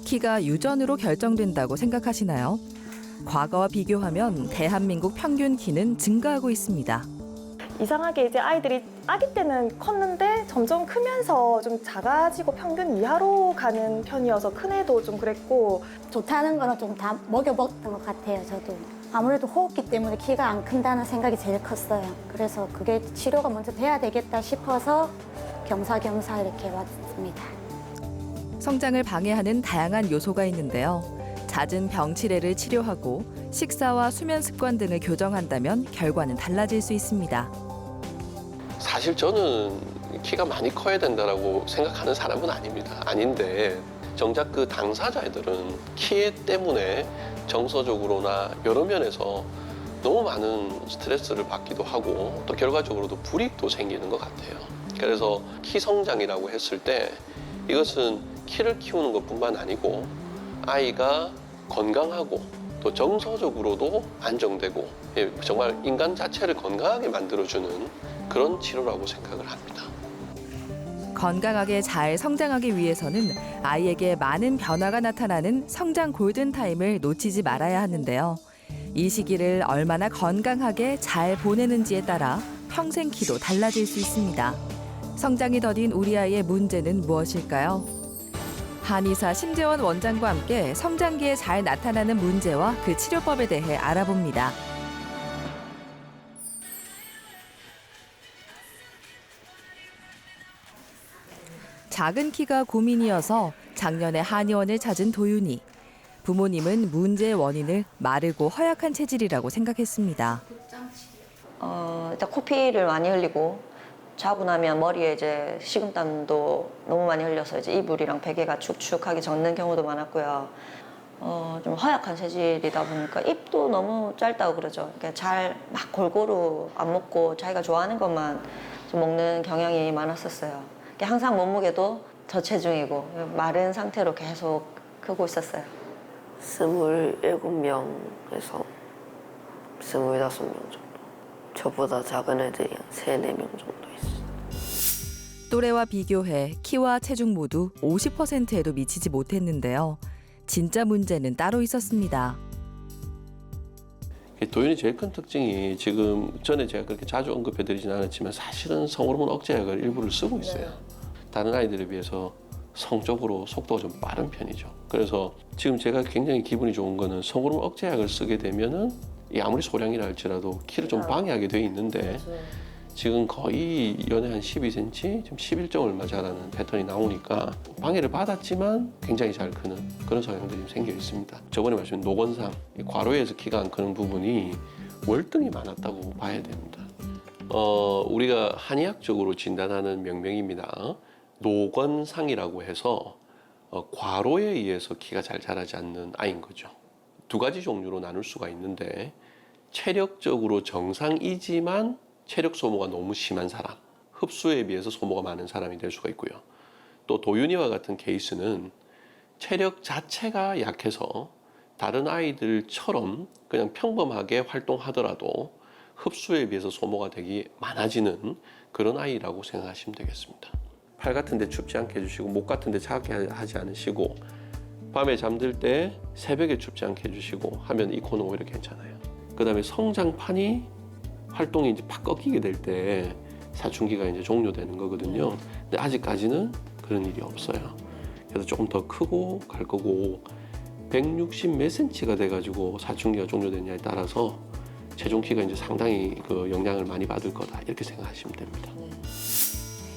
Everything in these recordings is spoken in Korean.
키가 유전으로 결정된다고 생각하시나요? 과거와 비교하면 대한민국 평균 키는 증가하고 있습니다. 이상하게 이제 아이들이 아기 때는 컸는데 점점 크면서 좀 작아지고 평균 이하로 가는 편이어서 큰 애도 좀 그랬고. 좋다는 거는 좀 다 먹여봤던 것 같아요, 저도. 아무래도 호흡기 때문에 키가 안 큰다는 생각이 제일 컸어요. 그래서 그게 치료가 먼저 돼야 되겠다 싶어서 겸사겸사 이렇게 왔습니다. 성장을 방해하는 다양한 요소가 있는데요. 잦은 병치레를 치료하고 식사와 수면 습관 등을 교정한다면 결과는 달라질 수 있습니다. 사실 저는 키가 많이 커야 된다고 생각하는 사람은 아닌데 정작 그 당사자들은 키 때문에 정서적으로나 여러 면에서 너무 많은 스트레스를 받기도 하고 또 결과적으로도 불이익도 생기는 것 같아요. 그래서 키 성장이라고 했을 때 이것은 키를 키우는 것뿐만 아니고 아이가 건강하고 또 정서적으로도 안정되고 정말 인간 자체를 건강하게 만들어주는 그런 치료라고 생각을 합니다. 건강하게 잘 성장하기 위해서는 아이에게 많은 변화가 나타나는 성장 골든타임을 놓치지 말아야 하는데요. 이 시기를 얼마나 건강하게 잘 보내는지에 따라 평생 키도 달라질 수 있습니다. 성장이 더딘 우리 아이의 문제는 무엇일까요? 한의사 심재원 원장과 함께 성장기에 잘 나타나는 문제와 그 치료법에 대해 알아봅니다. 작은 키가 고민이어서 작년에 한의원을 찾은 도윤이. 부모님은 문제의 원인을 마르고 허약한 체질이라고 생각했습니다. 일단 코피를 많이 흘리고 자고 나면 머리에 이제 식은땀도 너무 많이 흘려서 이제 이불이랑 베개가 축축하게 젖는 경우도 많았고요. 좀 허약한 체질이다 보니까 입도 너무 짧다고 그러죠. 그러니까 잘 막 골고루 안 먹고 자기가 좋아하는 것만 좀 먹는 경향이 많았었어요. 항상 몸무게도 저체중이고 마른 상태로 계속 크고 있었어요. 27명에서 25명 정도. 저보다 작은 애들이 한 3, 4명 정도 있어요. 또래와 비교해 키와 체중 모두 50%에도 미치지 못했는데요. 진짜 문제는 따로 있었습니다. 도윤이 제일 큰 특징이 지금 전에 제가 그렇게 자주 언급해드리진 않았지만 사실은 성호르몬 억제약을 일부를 쓰고 있어요. 다른 아이들에 비해서 성적으로 속도가 좀 빠른 편이죠. 그래서 지금 제가 굉장히 기분이 좋은 거는 성호르몬 억제약을 쓰게 되면은 아무리 소량이라 할지라도 키를 좀 방해하게 돼 있는데 지금 거의 연에 한 12cm, 지금 11점 얼마 자라는 패턴이 나오니까 방해를 받았지만 굉장히 잘 크는 그런 성향들이 좀 생겨 있습니다. 저번에 말씀드린 노건상, 과로에서 키가 안 크는 부분이 월등히 많았다고 봐야 됩니다. 우리가 한의학적으로 진단하는 명명입니다. 노건상이라고 해서 과로에 의해서 키가 잘 자라지 않는 아이인 거죠. 두 가지 종류로 나눌 수가 있는데 체력적으로 정상이지만 체력 소모가 너무 심한 사람, 흡수에 비해서 소모가 많은 사람이 될 수가 있고요. 또 도윤이와 같은 케이스는 체력 자체가 약해서 다른 아이들처럼 그냥 평범하게 활동하더라도 흡수에 비해서 소모가 되게 많아지는 그런 아이라고 생각하시면 되겠습니다. 팔 같은 데 춥지 않게 해주시고 목 같은 데 차갑게 하지 않으시고 밤에 잠들 때 새벽에 춥지 않게 해주시고 하면 이 코는 오히려 괜찮아요. 그 다음에 성장판이 활동이 이제 팍 꺾이게 될 때 사춘기가 이제 종료되는 거거든요. 근데 아직까지는 그런 일이 없어요. 그래서 조금 더 크고 갈 거고 160 몇 cm가 돼가지고 사춘기가 종료되냐에 따라서 체중 키가 이제 상당히 그 영향을 많이 받을 거다 이렇게 생각하시면 됩니다.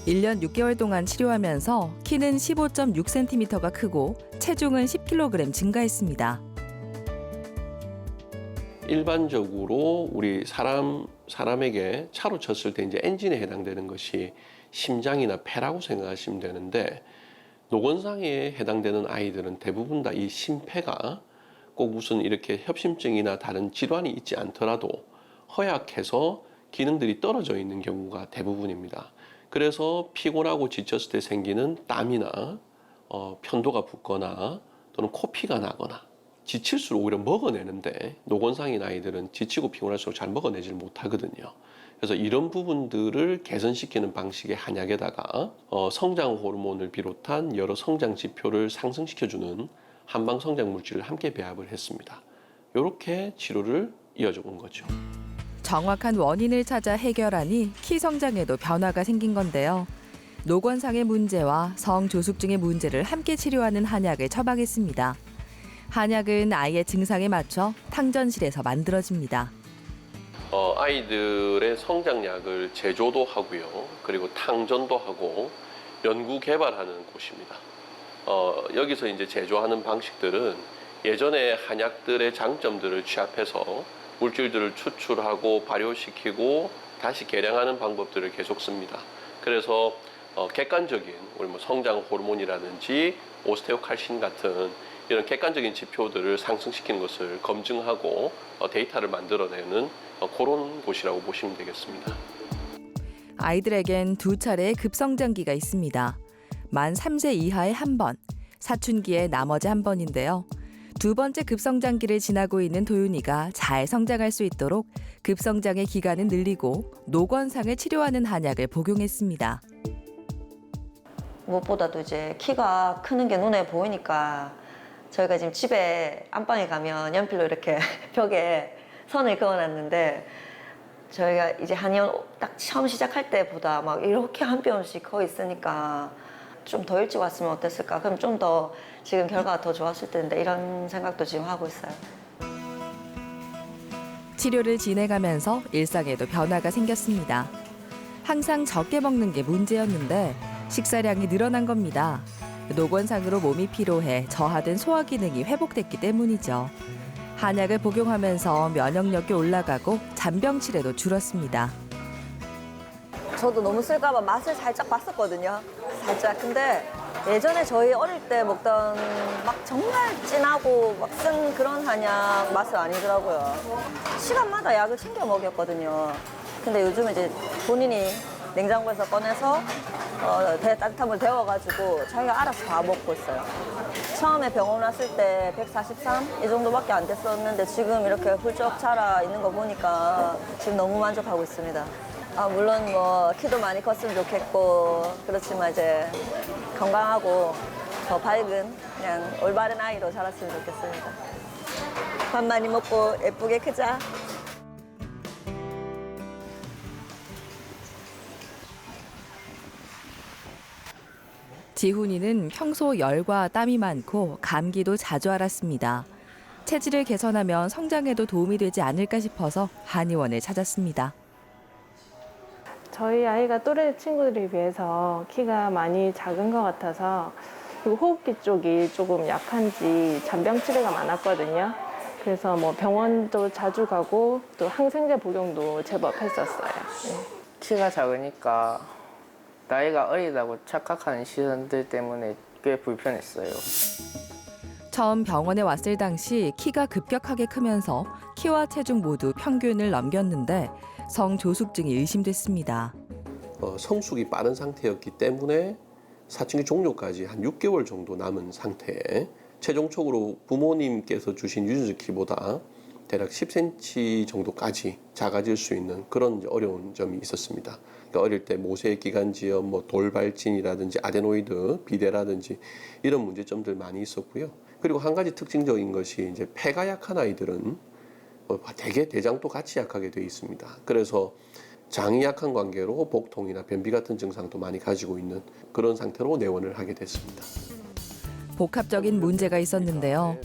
1년 6개월 동안 치료하면서 키는 15.6cm가 크고 체중은 10kg 증가했습니다. 일반적으로 우리 사람에게 차로 쳤을 때 이제 엔진에 해당되는 것이 심장이나 폐라고 생각하시면 되는데 노건상에 해당되는 아이들은 대부분 다 이 심폐가 꼭 무슨 이렇게 협심증이나 다른 질환이 있지 않더라도 허약해서 기능들이 떨어져 있는 경우가 대부분입니다. 그래서 피곤하고 지쳤을 때 생기는 땀이나 편도가 붓거나 또는 코피가 나거나 지칠수록 오히려 먹어내는데 노건상인 아이들은 지치고 피곤할수록 잘 먹어내질 못하거든요. 그래서 이런 부분들을 개선시키는 방식의 한약에다가 성장 호르몬을 비롯한 여러 성장 지표를 상승시켜주는 한방 성장 물질을 함께 배합을 했습니다. 이렇게 치료를 이어져 온 거죠. 정확한 원인을 찾아 해결하니 키 성장에도 변화가 생긴 건데요. 노건상의 문제와 성조숙증의 문제를 함께 치료하는 한약을 처방했습니다. 한약은 아이의 증상에 맞춰 탕전실에서 만들어집니다. 아이들의 성장약을 제조도 하고요. 그리고 탕전도 하고 연구 개발하는 곳입니다. 여기서 이제 제조하는 방식들은 예전에 한약들의 장점들을 취합해서 물질들을 추출하고 발효시키고 다시 개량하는 방법들을 계속 씁니다. 그래서 객관적인 우리 뭐 성장 호르몬이라든지 오스테오칼신 같은 이런 객관적인 지표들을 상승시키는 것을 검증하고 데이터를 만들어내는 그런 곳이라고 보시면 되겠습니다. 아이들에겐 2차례의 급성장기가 있습니다. 만 3세 이하에 1번, 사춘기에 나머지 1번인데요. 2번째 급성장기를 지나고 있는 도윤이가 잘 성장할 수 있도록 급성장의 기간을 늘리고 노건상을 치료하는 한약을 복용했습니다. 무엇보다도 이제 키가 크는 게 눈에 보이니까 저희가 지금 집에 안방에 가면 연필로 이렇게 벽에 선을 그어놨는데 저희가 이제 한의원 딱 처음 시작할 때보다 막 이렇게 한 뼘씩 거 있으니까 좀 더 일찍 왔으면 어땠을까? 그럼 좀 더 지금 결과가 더 좋았을 텐데 이런 생각도 지금 하고 있어요. 치료를 진행하면서 일상에도 변화가 생겼습니다. 항상 적게 먹는 게 문제였는데 식사량이 늘어난 겁니다. 노건상으로 몸이 피로해 저하된 소화 기능이 회복됐기 때문이죠. 한약을 복용하면서 면역력이 올라가고 잔병치레도 줄었습니다. 저도 너무 쓸까봐 맛을 살짝 봤었거든요. 살짝. 근데 예전에 저희 어릴 때 먹던 막 정말 진하고 막 쓴 그런 한약 맛은 아니더라고요. 시간마다 약을 챙겨 먹였거든요. 근데 요즘에 이제 본인이 냉장고에서 꺼내서 따뜻한 물 데워가지고 자기가 알아서 다 먹고 있어요. 처음에 병원 왔을 때 143? 이 정도밖에 안 됐었는데 지금 이렇게 훌쩍 자라 있는 거 보니까 지금 너무 만족하고 있습니다. 물론 뭐 키도 많이 컸으면 좋겠고 그렇지만 이제 건강하고 더 밝은 그냥 올바른 아이로 자랐으면 좋겠습니다. 밥 많이 먹고 예쁘게 크자. 지훈이는 평소 열과 땀이 많고 감기도 자주 앓았습니다. 체질을 개선하면 성장에도 도움이 되지 않을까 싶어서 한의원을 찾았습니다. 저희 아이가 또래 친구들에 비해서 키가 많이 작은 것 같아서 그리고 호흡기 쪽이 조금 약한지 잔병치레가 많았거든요. 그래서 뭐 병원도 자주 가고 또 항생제 복용도 제법 했었어요. 네. 키가 작으니까 나이가 어리다고 착각하는 시선들 때문에 꽤 불편했어요. 처음 병원에 왔을 당시 키가 급격하게 크면서 키와 체중 모두 평균을 넘겼는데 성조숙증이 의심됐습니다. 성숙이 빠른 상태였기 때문에 사춘기 종료까지 한 6개월 정도 남은 상태에 최종적으로 부모님께서 주신 유전자 키보다 대략 10cm 정도까지 작아질 수 있는 그런 어려운 점이 있었습니다. 그러니까 어릴 때 모세기관지염, 뭐 돌발진이라든지 아데노이드, 비대라든지 이런 문제점들 많이 있었고요. 그리고 한 가지 특징적인 것이 이제 폐가 약한 아이들은 대개 대장도 같이 약하게 돼 있습니다. 그래서 장이 약한 관계로 복통이나 변비 같은 증상도 많이 가지고 있는 그런 상태로 내원을 하게 됐습니다. 복합적인 문제가 있었는데요.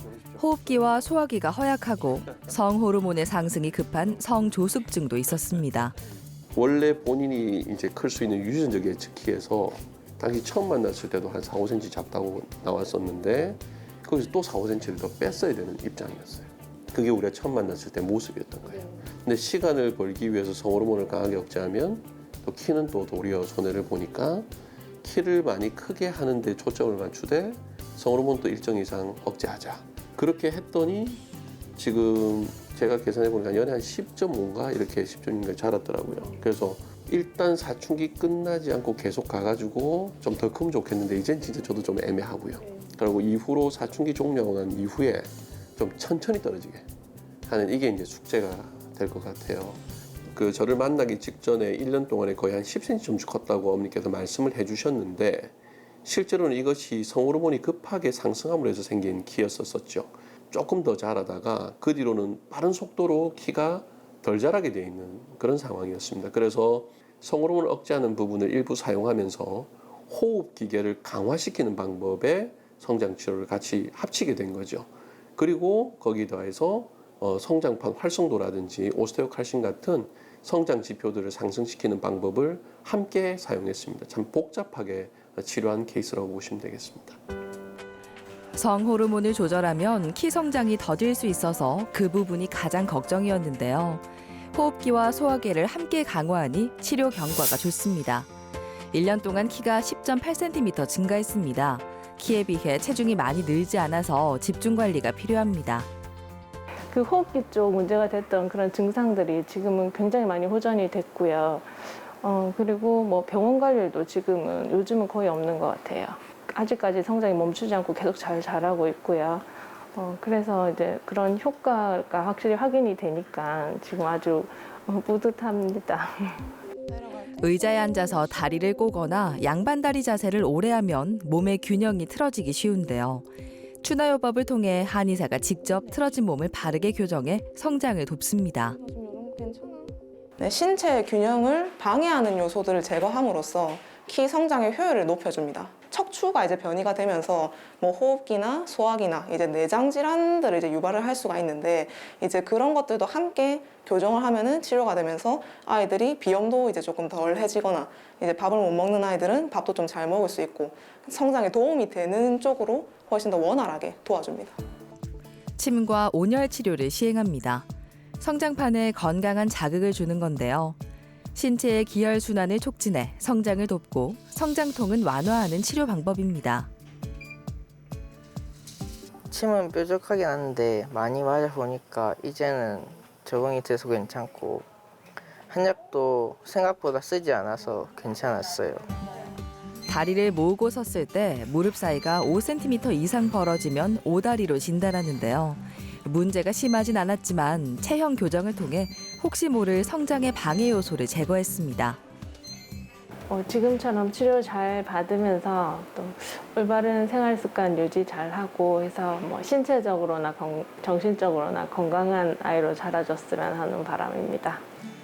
호흡기와 소화기가 허약하고 성호르몬의 상승이 급한 성조숙증도 있었습니다. 원래 본인이 이제 클 수 있는 유전적 예측키에서 당시 처음 만났을 때도 한 4, 5cm 작다고 나왔었는데 거기서 또 4, 5cm를 더 뺐어야 되는 입장이었어요. 그게 우리가 처음 만났을 때 모습이었던 거예요. 근데 시간을 벌기 위해서 성호르몬을 강하게 억제하면 또 키는 또 도리어 손해를 보니까 키를 많이 크게 하는데 초점을 맞추되 성호르몬도 일정 이상 억제하자. 그렇게 했더니 지금 제가 계산해 보니까 연애 한 10.5인가 이렇게 10.5인가 자랐더라고요. 그래서 일단 사춘기 끝나지 않고 계속 가가지고 좀 더 크면 좋겠는데 이젠 진짜 저도 좀 애매하고요. 그리고 이후로 사춘기 종료하고 난 이후에 좀 천천히 떨어지게 하는 이게 이제 숙제가 될 것 같아요. 저를 만나기 직전에 1년 동안에 거의 한 10cm 좀 컸다고 어머니께서 말씀을 해주셨는데 실제로는 이것이 성호르몬이 급하게 상승함으로 해서 생긴 키였었죠. 조금 더 자라다가 그 뒤로는 빠른 속도로 키가 덜 자라게 되어 있는 그런 상황이었습니다. 그래서 성호르몬을 억제하는 부분을 일부 사용하면서 호흡 기계를 강화시키는 방법의 성장 치료를 같이 합치게 된 거죠. 그리고 거기에 더해서 성장판 활성도라든지 오스테오칼신 같은 성장 지표들을 상승시키는 방법을 함께 사용했습니다. 참 복잡하게 치료한 케이스라고 보시면 되겠습니다. 성호르몬을 조절하면 키 성장이 더딜 수 있어서 그 부분이 가장 걱정이었는데요. 호흡기와 소화기를 함께 강화하니 치료 경과가 좋습니다. 1년 동안 키가 10.8cm 증가했습니다. 키에 비해 체중이 많이 늘지 않아서 집중 관리가 필요합니다. 그 호흡기 쪽 문제가 됐던 그런 증상들이 지금은 굉장히 많이 호전이 됐고요. 그리고 뭐 병원 갈 일도 요즘은 거의 없는 것 같아요. 아직까지 성장이 멈추지 않고 계속 잘 자라고 있고요. 그래서 이제 그런 효과가 확실히 확인이 되니까 지금 아주 뿌듯합니다. 의자에 앉아서 다리를 꼬거나 양반다리 자세를 오래 하면 몸의 균형이 틀어지기 쉬운데요. 추나요법을 통해 한의사가 직접 틀어진 몸을 바르게 교정해 성장을 돕습니다. 네, 신체 균형을 방해하는 요소들을 제거함으로써 키 성장의 효율을 높여줍니다. 척추가 이제 변이가 되면서 뭐 호흡기나 소화기나 이제 내장 질환들을 이제 유발을 할 수가 있는데 이제 그런 것들도 함께 교정을 하면은 치료가 되면서 아이들이 비염도 이제 조금 덜해지거나 이제 밥을 못 먹는 아이들은 밥도 좀 잘 먹을 수 있고 성장에 도움이 되는 쪽으로 훨씬 더 원활하게 도와줍니다. 침과 온열 치료를 시행합니다. 성장판에 건강한 자극을 주는 건데요. 신체의 기혈 순환을 촉진해 성장을 돕고 성장통은 완화하는 치료 방법입니다. 침은 뾰족하긴 한데 많이 맞아 보니까 이제는 적응이 돼서 괜찮고 한약도 생각보다 쓰지 않아서 괜찮았어요. 다리를 모으고 섰을 때 무릎 사이가 5cm 이상 벌어지면 오다리로 진단하는데요. 문제가 심하진 않았지만 체형 교정을 통해 혹시 모를 성장의 방해 요소를 제거했습니다. 지금처럼 치료 잘 받으면서 또 올바른 생활 습관 유지 잘 하고 해서 뭐 신체적으로나 정신적으로나 건강한 아이로 자라줬으면 하는 바람입니다.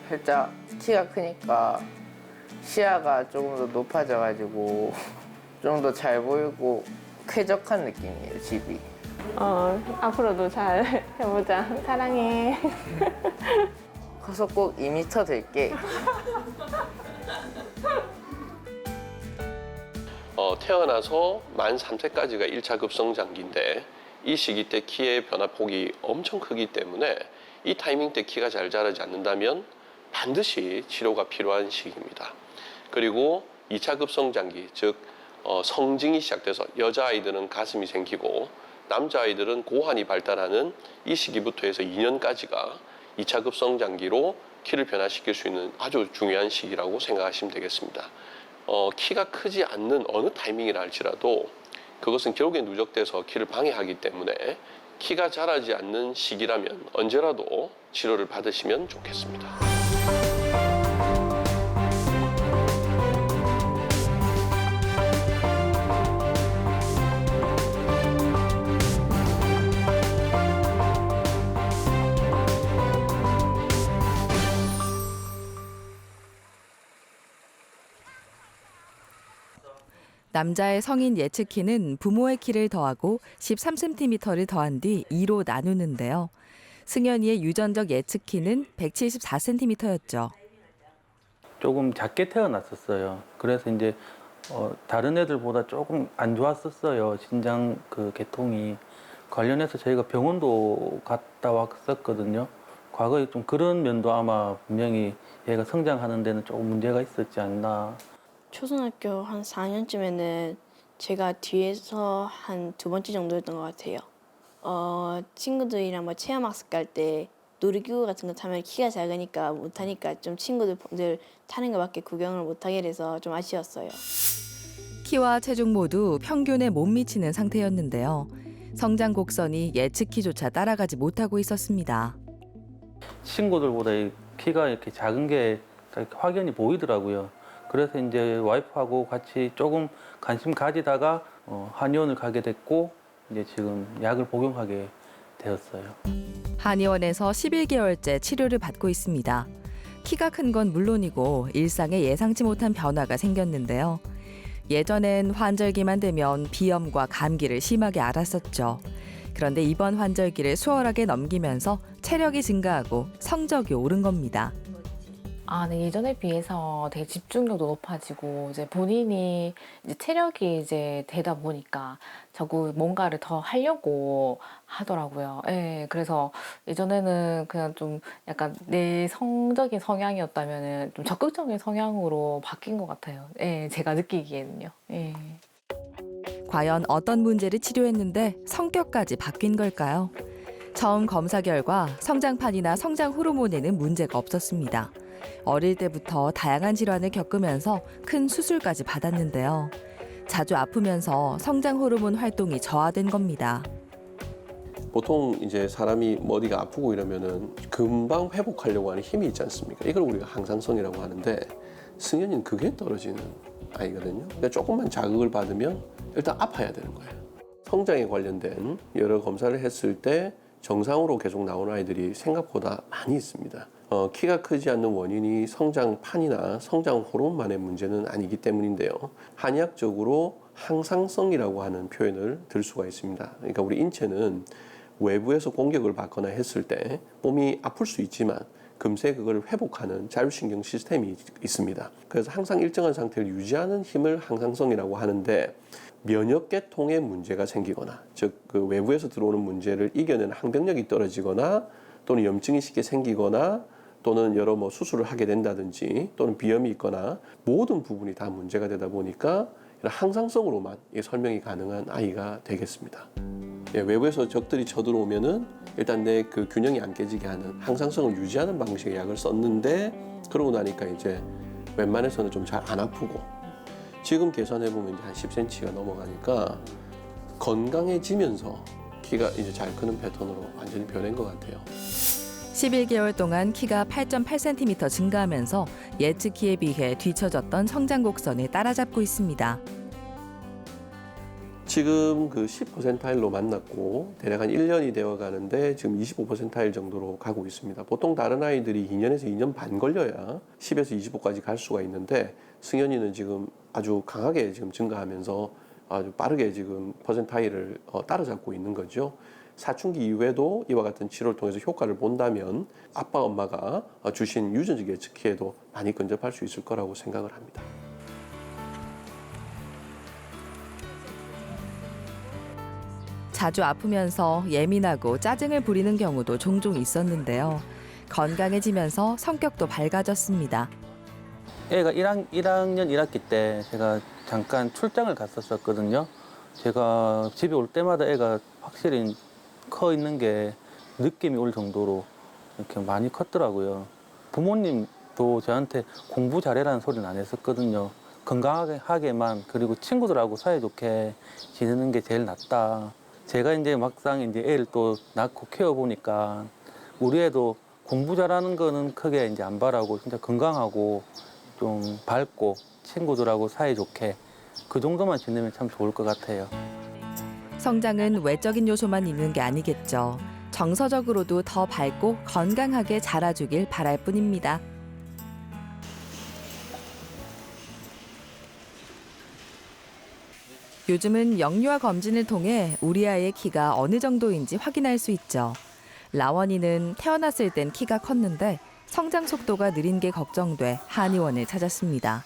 살짝 키가 크니까 시야가 조금 더 높아져가지고 좀 더 잘 보이고 쾌적한 느낌이에요, 집이. 앞으로도 잘 해보자. 사랑해. 커서 꼭 2m 될게. 태어나서 만 3세까지가 1차 급성장기인데 이 시기 때 키의 변화폭이 엄청 크기 때문에 이 타이밍 때 키가 잘 자라지 않는다면 반드시 치료가 필요한 시기입니다. 그리고 2차 급성장기, 즉 성징이 시작돼서 여자아이들은 가슴이 생기고 남자아이들은 고환이 발달하는 이 시기부터 해서 2년까지가 2차 급성장기로 키를 변화시킬 수 있는 아주 중요한 시기라고 생각하시면 되겠습니다. 키가 크지 않는 어느 타이밍이라 할지라도 그것은 결국에 누적돼서 키를 방해하기 때문에 키가 자라지 않는 시기라면 언제라도 치료를 받으시면 좋겠습니다. 남자의 성인 예측 키는 부모의 키를 더하고 13cm를 더한 뒤 2로 나누는데요. 승현이의 유전적 예측 키는 174cm였죠. 조금 작게 태어났었어요. 그래서 이제 다른 애들보다 조금 안 좋았었어요. 신장 그 계통이. 관련해서 저희가 병원도 갔다 왔었거든요. 과거에 좀 그런 면도 아마 분명히 얘가 성장하는 데는 조금 문제가 있었지 않나. 초등학교 한 4학년쯤에는 제가 뒤에서 한 2번째 정도였던 것 같아요. 친구들이랑 뭐 체험학습 갈 때 놀이기구 같은 거 타면 키가 작으니까 못하니까 좀 친구들 타는 거밖에 구경을 못하게 돼서 좀 아쉬웠어요. 키와 체중 모두 평균에 못 미치는 상태였는데요. 성장 곡선이 예측 키조차 따라가지 못하고 있었습니다. 친구들보다 이 키가 이렇게 작은 게 확연히 보이더라고요. 그래서 이제 와이프하고 같이 조금 관심 가지다가 한의원을 가게 됐고 이제 지금 약을 복용하게 되었어요. 한의원에서 11개월째 치료를 받고 있습니다. 키가 큰 건 물론이고 일상에 예상치 못한 변화가 생겼는데요. 예전엔 환절기만 되면 비염과 감기를 심하게 앓았었죠. 그런데 이번 환절기를 수월하게 넘기면서 체력이 증가하고 성적이 오른 겁니다. 네, 예전에 비해서 되게 집중력도 높아지고 이제 본인이 이제 체력이 이제 되다 보니까 자꾸 뭔가를 더 하려고 하더라고요. 예, 그래서 예전에는 그냥 좀 약간 내성적인 성향이었다면은 좀 적극적인 성향으로 바뀐 것 같아요. 예, 제가 느끼기에는요. 예. 과연 어떤 문제를 치료했는데 성격까지 바뀐 걸까요? 처음 검사 결과 성장판이나 성장 호르몬에는 문제가 없었습니다. 어릴 때부터 다양한 질환을 겪으면서 큰 수술까지 받았는데요. 자주 아프면서 성장 호르몬 활동이 저하된 겁니다. 보통 이제 사람이 어디가 아프고 이러면은 금방 회복하려고 하는 힘이 있지 않습니까? 이걸 우리가 항상성이라고 하는데 승현이는 그게 떨어지는 아이거든요. 그러니까 조금만 자극을 받으면 일단 아파야 되는 거예요. 성장에 관련된 여러 검사를 했을 때 정상으로 계속 나오는 아이들이 생각보다 많이 있습니다. 키가 크지 않는 원인이 성장판이나 성장 호르몬만의 문제는 아니기 때문인데요. 한의학적으로 항상성이라고 하는 표현을 들 수가 있습니다. 그러니까 우리 인체는 외부에서 공격을 받거나 했을 때 몸이 아플 수 있지만 금세 그걸 회복하는 자율신경 시스템이 있습니다. 그래서 항상 일정한 상태를 유지하는 힘을 항상성이라고 하는데 면역계통에 문제가 생기거나 즉 그 외부에서 들어오는 문제를 이겨내는 항병력이 떨어지거나 또는 염증이 쉽게 생기거나 또는 여러 수술을 하게 된다든지 또는 비염이 있거나 모든 부분이 다 문제가 되다 보니까 이런 항상성으로만 설명이 가능한 아이가 되겠습니다. 외부에서 적들이 쳐들어오면은 일단 내 그 균형이 안 깨지게 하는 항상성을 유지하는 방식의 약을 썼는데 그러고 나니까 이제 웬만해서는 좀 잘 안 아프고 지금 계산해 보면 이제 한 10cm가 넘어가니까 건강해지면서 키가 이제 잘 크는 패턴으로 완전히 변한 것 같아요. 11개월 동안 키가 8.8cm 증가하면서 예측 키에 비해 뒤처졌던 성장 곡선을 따라잡고 있습니다. 지금 그 10%일로 만났고 대략 한 1년이 되어 가는데 지금 25%일 정도로 가고 있습니다. 보통 다른 아이들이 2년에서 2년 반 걸려야 10에서 25까지 갈 수가 있는데 승현이는 지금 아주 강하게 지금 증가하면서 아주 빠르게 지금 퍼센타일을 따라잡고 있는 거죠. 사춘기 이후에도 이와 같은 치료를 통해서 효과를 본다면 아빠 엄마가 주신 유전적 예측 키에도 많이 근접할 수 있을 거라고 생각을 합니다. 자주 아프면서 예민하고 짜증을 부리는 경우도 종종 있었는데요. 건강해지면서 성격도 밝아졌습니다. 애가 1학년 1학기 때 제가 잠깐 출장을 갔었거든요. 제가 집에 올 때마다 애가 확실히 커 있는 게 느낌이 올 정도로 이렇게 많이 컸더라고요. 부모님도 저한테 공부 잘해라는 소리는 안 했었거든요. 건강하게만 그리고 친구들하고 사이좋게 지내는 게 제일 낫다. 제가 이제 막상 이제 애를 또 낳고 키워보니까 우리 애도 공부 잘하는 거는 크게 이제 안 바라고 진짜 건강하고 좀 밝고 친구들하고 사이좋게 그 정도만 지내면 참 좋을 것 같아요. 성장은 외적인 요소만 있는 게 아니겠죠. 정서적으로도 더 밝고 건강하게 자라주길 바랄 뿐입니다. 요즘은 영유아 검진을 통해 우리 아이의 키가 어느 정도인지 확인할 수 있죠. 라원이는 태어났을 땐 키가 컸는데 성장 속도가 느린 게 걱정돼 한의원을 찾았습니다.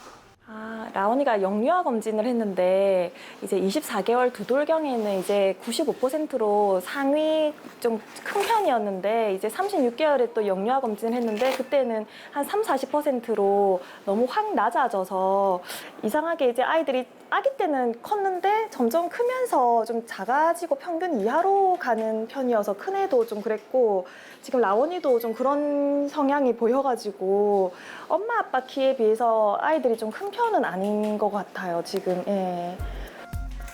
라온이가 영유아 검진을 했는데 이제 24개월 두돌경에는 이제 95%로 상위 좀 큰 편이었는데 이제 36개월에 또 영유아 검진을 했는데 그때는 한 30-40%로 너무 확 낮아져서 이상하게 이제 아이들이 아기 때는 컸는데 점점 크면서 좀 작아지고 평균 이하로 가는 편이어서 큰 애도 좀 그랬고 지금 라온이도 좀 그런 성향이 보여가지고 엄마 아빠 키에 비해서 아이들이 좀 큰 편은 아닌 것 같아요 지금. 예.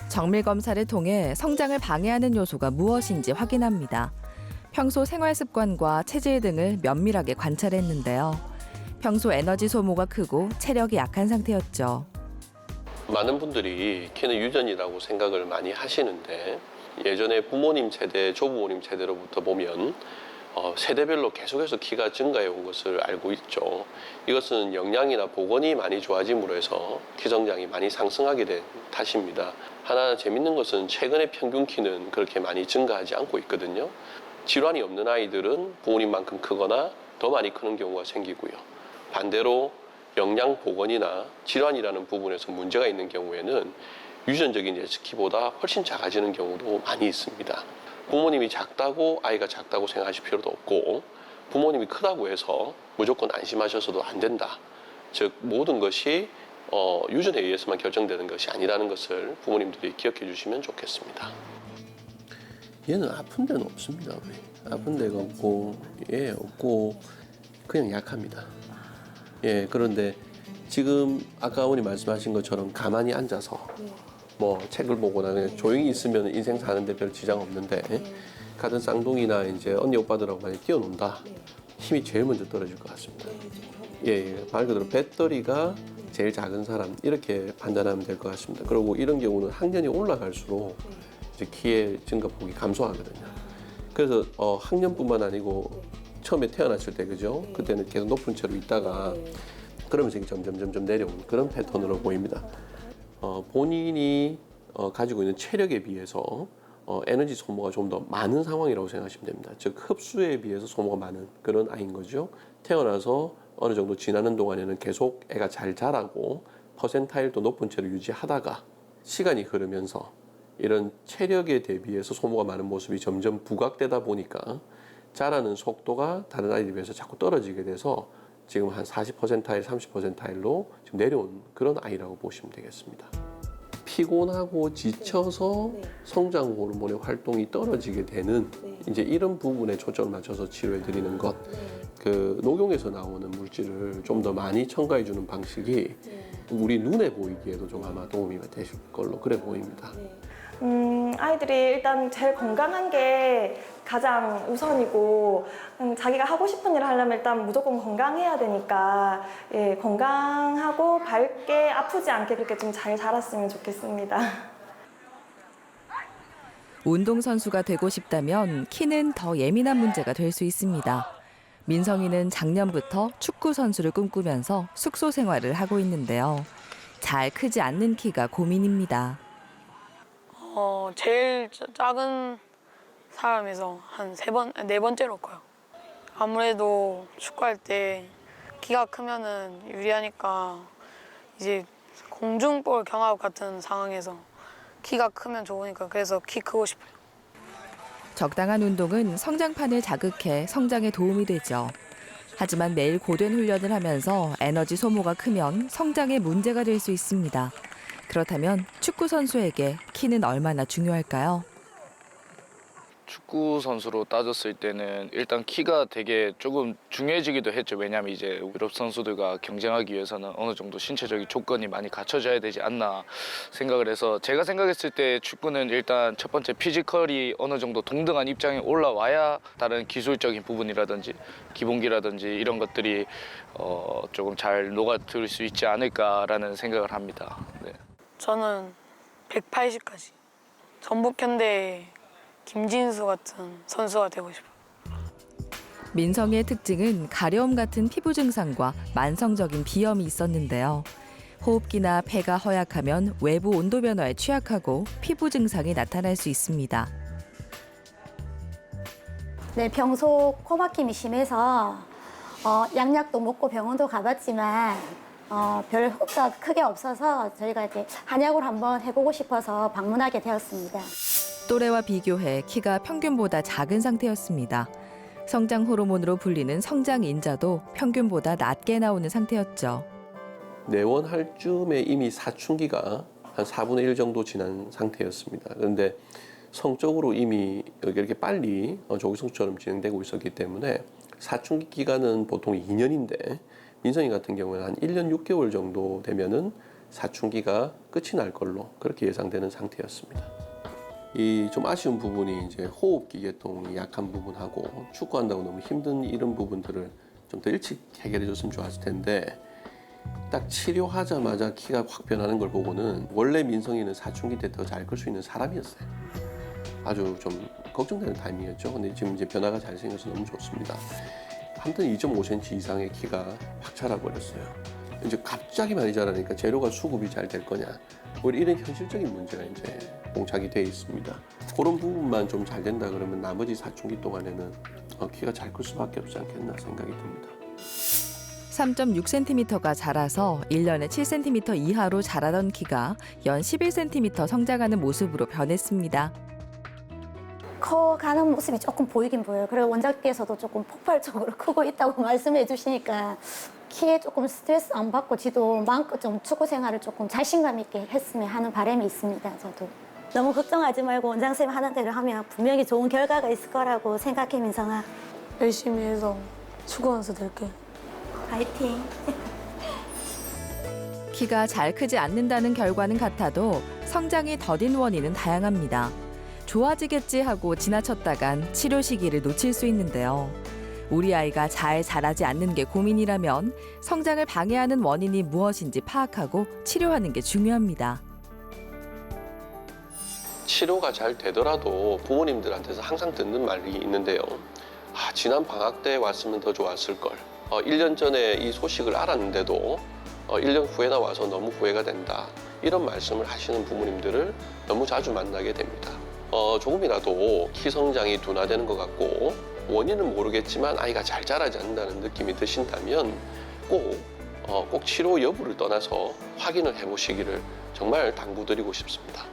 정밀 검사를 통해 성장을 방해하는 요소가 무엇인지 확인합니다. 평소 생활 습관과 체질 등을 면밀하게 관찰했는데요. 평소 에너지 소모가 크고 체력이 약한 상태였죠. 많은 분들이 키는 유전이라고 생각을 많이 하시는데 예전에 부모님 세대, 조부모님 세대로부터 보면 세대별로 계속해서 키가 증가해 온 것을 알고 있죠. 이것은 영양이나 보건이 많이 좋아짐으로 해서 키 성장이 많이 상승하게 된 탓입니다. 하나 재밌는 것은 최근에 평균 키는 그렇게 많이 증가하지 않고 있거든요. 질환이 없는 아이들은 부모님만큼 크거나 더 많이 크는 경우가 생기고요. 반대로 영양 보건이나 질환이라는 부분에서 문제가 있는 경우에는 유전적인 예측키보다 훨씬 작아지는 경우도 많이 있습니다. 부모님이 작다고 아이가 작다고 생각하실 필요도 없고 부모님이 크다고 해서 무조건 안심하셔서도 안 된다. 즉 모든 것이 유전에 의해서만 결정되는 것이 아니라는 것을 부모님들이 기억해 주시면 좋겠습니다. 얘는 아픈 데는 없습니다. 아픈 데가 없고 없고 그냥 약합니다. 그런데 지금 아까 어머니 말씀하신 것처럼 가만히 앉아서 뭐 책을 보거나 그냥 조용히 있으면 인생 사는데 별 지장 없는데 같은 쌍둥이나 이제 언니 오빠들하고 많이 뛰어논다. 힘이 제일 먼저 떨어질 것 같습니다. 말 그대로 배터리가 제일 작은 사람 이렇게 판단하면 될 것 같습니다. 그리고 이런 경우는 학년이 올라갈수록 이제 키의 증가폭이 감소하거든요. 그래서 학년뿐만 아니고 처음에 태어났을 때 그죠? 그때는 계속 높은 채로 있다가 그러면서 점점 내려오는 그런 패턴으로 보입니다. 본인이 가지고 있는 체력에 비해서 에너지 소모가 좀 더 많은 상황이라고 생각하시면 됩니다. 즉 흡수에 비해서 소모가 많은 그런 아이인 거죠. 태어나서 어느 정도 지나는 동안에는 계속 애가 잘 자라고 퍼센타일도 높은 채로 유지하다가 시간이 흐르면서 이런 체력에 대비해서 소모가 많은 모습이 점점 부각되다 보니까 자라는 속도가 다른 아이들에 비해서 자꾸 떨어지게 돼서 지금 한 40%타일, 30%타일로 지금 내려온 그런 아이라고 보시면 되겠습니다. 피곤하고 지쳐서 성장 호르몬의 활동이 떨어지게 되는 이제 이런 부분에 초점을 맞춰서 치료해 드리는 것. 그 녹용에서 나오는 물질을 좀 더 많이 첨가해 주는 방식이 우리 눈에 보이기에도 좀 아마 도움이 되실 걸로 그래 보입니다. 아이들이 일단 제일 건강한 게 가장 우선이고 자기가 하고 싶은 일을 하려면 일단 무조건 건강해야 되니까 건강하고 밝게 아프지 않게 그렇게 좀 잘 자랐으면 좋겠습니다. 운동선수가 되고 싶다면 키는 더 예민한 문제가 될 수 있습니다. 민성이는 작년부터 축구 선수를 꿈꾸면서 숙소 생활을 하고 있는데요. 잘 크지 않는 키가 고민입니다. 제일 작은 사람에서 한 네 번째로 커요. 아무래도 축구할 때 키가 크면은 유리하니까 이제 공중볼 경합 같은 상황에서 키가 크면 좋으니까 그래서 키 크고 싶어요. 적당한 운동은 성장판을 자극해 성장에 도움이 되죠. 하지만 매일 고된 훈련을 하면서 에너지 소모가 크면 성장에 문제가 될 수 있습니다. 그렇다면 축구 선수에게 키는 얼마나 중요할까요? 축구 선수로 따졌을 때는 일단 키가 되게 조금 중요해지기도 했죠. 왜냐하면 이제 유럽 선수들과 경쟁하기 위해서는 어느 정도 신체적인 조건이 많이 갖춰져야 되지 않나 생각을 해서 제가 생각했을 때 축구는 일단 첫 번째 피지컬이 어느 정도 동등한 입장에 올라와야 다른 기술적인 부분이라든지 기본기라든지 이런 것들이 조금 잘 녹아들 수 있지 않을까라는 생각을 합니다. 네. 저는 180까지 전북현대 김진수 같은 선수가 되고 싶어요. 민성이의 특징은 가려움 같은 피부 증상과 만성적인 비염이 있었는데요. 호흡기나 폐가 허약하면 외부 온도 변화에 취약하고 피부 증상이 나타날 수 있습니다. 네, 평소 코막힘이 심해서 약약도 먹고 병원도 가봤지만 별 효과가 크게 없어서 저희가 이제 한약을 한번 해보고 싶어서 방문하게 되었습니다. 또래와 비교해 키가 평균보다 작은 상태였습니다. 성장 호르몬으로 불리는 성장 인자도 평균보다 낮게 나오는 상태였죠. 내원할 쯤에 이미 사춘기가 한 4분의 1 정도 지난 상태였습니다. 그런데 성적으로 이미 이렇게 빨리 조기성처럼 진행되고 있었기 때문에 사춘기 기간은 보통 2년인데 민성이 같은 경우는 한 1년 6개월 정도 되면은 사춘기가 끝이 날 걸로 그렇게 예상되는 상태였습니다. 이 좀 아쉬운 부분이 이제 호흡기 계통이 약한 부분하고 축구한다고 너무 힘든 이런 부분들을 좀 더 일찍 해결해 줬으면 좋았을 텐데 딱 치료하자마자 키가 확 변하는 걸 보고는 원래 민성이는 사춘기 때 더 잘 클 수 있는 사람이었어요. 아주 좀 걱정되는 타이밍이었죠. 근데 지금 이제 변화가 잘 생겨서 너무 좋습니다. 아무튼 2.5cm 이상의 키가 확 자라버렸어요. 이제 갑자기 많이 자라니까 재료가 수급이 잘 될 거냐. 우리 이런 현실적인 문제가 이제 봉착이 돼 있습니다. 그런 부분만 좀 잘 된다 그러면 나머지 사춘기 동안에는 키가 잘 클 수밖에 없지 않겠나 생각이 듭니다. 3.6cm가 자라서 1년에 7cm 이하로 자라던 키가 연 11cm 성장하는 모습으로 변했습니다. 커가는 모습이 조금 보이긴 보여요. 그리고 원장님께서도 조금 폭발적으로 크고 있다고 말씀해 주시니까 키에 조금 스트레스 안 받고 지도 마음껏 좀 축구 생활을 조금 자신감 있게 했으면 하는 바람이 있습니다. 저도. 너무 걱정하지 말고 원장쌤 하는 대로 하면 분명히 좋은 결과가 있을 거라고 생각해, 민성아. 열심히 해서 축구 선수 될게. 파이팅. 키가 잘 크지 않는다는 결과는 같아도 성장이 더딘 원인은 다양합니다. 좋아지겠지 하고 지나쳤다간 치료 시기를 놓칠 수 있는데요. 우리 아이가 잘 자라지 않는 게 고민이라면 성장을 방해하는 원인이 무엇인지 파악하고 치료하는 게 중요합니다. 치료가 잘 되더라도 부모님들한테서 항상 듣는 말이 있는데요. 지난 방학 때 왔으면 더 좋았을 걸. 1년 전에 이 소식을 알았는데도 1년 후에나 와서 너무 후회가 된다. 이런 말씀을 하시는 부모님들을 너무 자주 만나게 됩니다. 조금이라도 키 성장이 둔화되는 것 같고 원인은 모르겠지만 아이가 잘 자라지 않는다는 느낌이 드신다면 꼭 치료 여부를 떠나서 확인을 해보시기를 정말 당부드리고 싶습니다.